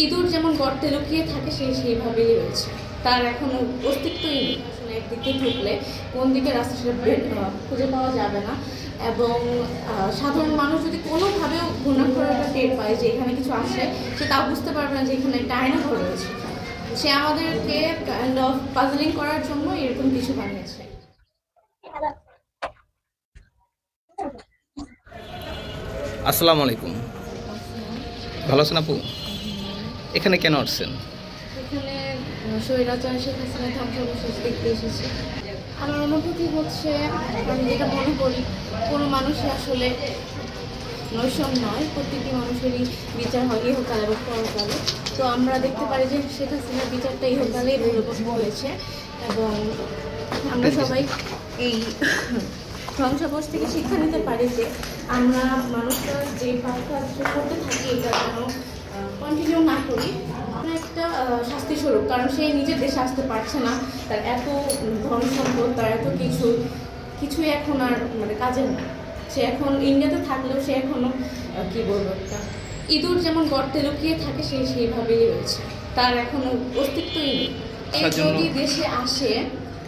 ইঁদুর যেমন গর্তে লুকিয়ে থাকে সে সেইভাবেই রয়েছে, তার এখনো অস্তিত্বই নেই। আসলে একদিকে ঢুকলে কোন দিকে রাস্তা সেটা খুঁজে পাওয়া যাবে না। এবং সাধারণ মানুষ যদি কোনোভাবেও ঘূর্ণাক্ষরটা টের পায় যে এখানে কিছু আসে, সে তাও বুঝতে পারবে না যে এখানে একটা আয়না ঘর রয়েছে। সে আমাদেরকে কাইন্ড অফ পাজলিং করার জন্য এরকম কিছু বানিয়েছে। আসসালামু আলাইকুম, ভালো আছেন আপু? এখানে কেন আসছেন? এখানে স্বৈরাচার শেখ হাসিনা ধ্বংসাবশেষ দেখতে এসেছি। আমার অনুভূতি হচ্ছে, আমি যেটা মনে করি, কোনো মানুষই আসলে নৈষম নয়, প্রত্যেকটি মানুষেরই বিচার হয় ইহকাল এবং পরকালে। তো আমরা দেখতে পারি যে শেখ হাসিনার বিচারটা ইহকালেই ভুলবশত হয়েছে, এবং আমরা সবাই এই ধ্বংসাবশ থেকে শিক্ষা নিতে পারি যে আমরা মানুষরা যে কাজ করতে থাকি এটা যেন কন্টিনিউ না করি। একটা শাস্তি স্বরূপ, কারণ সে নিজের দেশে আসতে পারছে না, তার এত ধন সম্পদ, তার এত কিছুই এখন আর কাজের না। সে এখন ইন্ডিয়াতে থাকলেও সে এখনো কি বলবো, একটা ইঁদুর যেমন গর্তে লুকিয়ে থাকে সে সেইভাবেই রয়েছে, তার এখনো অস্তিত্বই নেই। যদি দেশে আসে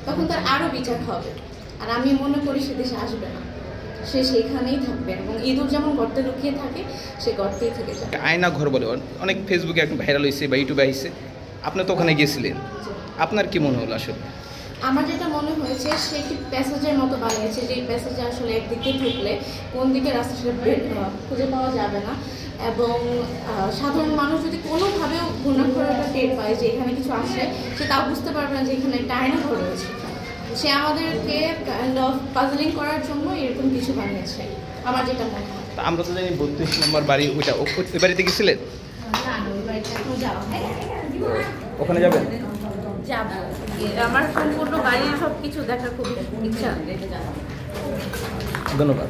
তখন তার আরো বিচার হবে, আর আমি মনে করি সে দেশে আসবে না, সে সেখানেই থাকবে, এবং ইঁদুর যেমন গর্তে লুকিয়ে থাকে সে গর্তেই থেকে যাবে। আয়না ঘর বলে অনেক ফেসবুকে এখন ভাইরাল হয়েছে বা ইউটিউবে আসছে, আপনি তো ওখানে গিয়েছিলেন, আপনার কি মনে হলো? আসলে আমার যেটা মনে হয়েছে, সে একটি প্যাসেজের মতো বানিয়েছে, যে প্যাসেজে আসলে একদিকে ঢুকলে কোন দিকে রাস্তা সেটা খুঁজে পাওয়া যাবে না। এবং সাধারণ মানুষ যদি কোনোভাবেও ঘূর্ণাক্ষরটা টের পায় যে এখানে কিছু আসে, সে তাও বুঝতে পারবে না যে এখানে একটা আয়না ঘর রয়েছে। সে আমাদেরকে কাইন্ড অফ পাজলিং করার জন্য এরকম কিছু বানিয়েছে, আমার যেটা মনে হয়। আমরা তো জানি 32 নম্বর বাড়ি, ওইটা ওই বাড়িতে গেছিলেন? ওখানে যাবেন? যাবো, আমার সম্পূর্ণ বাড়ির সবকিছু দেখার খুব ইচ্ছা। ধন্যবাদ।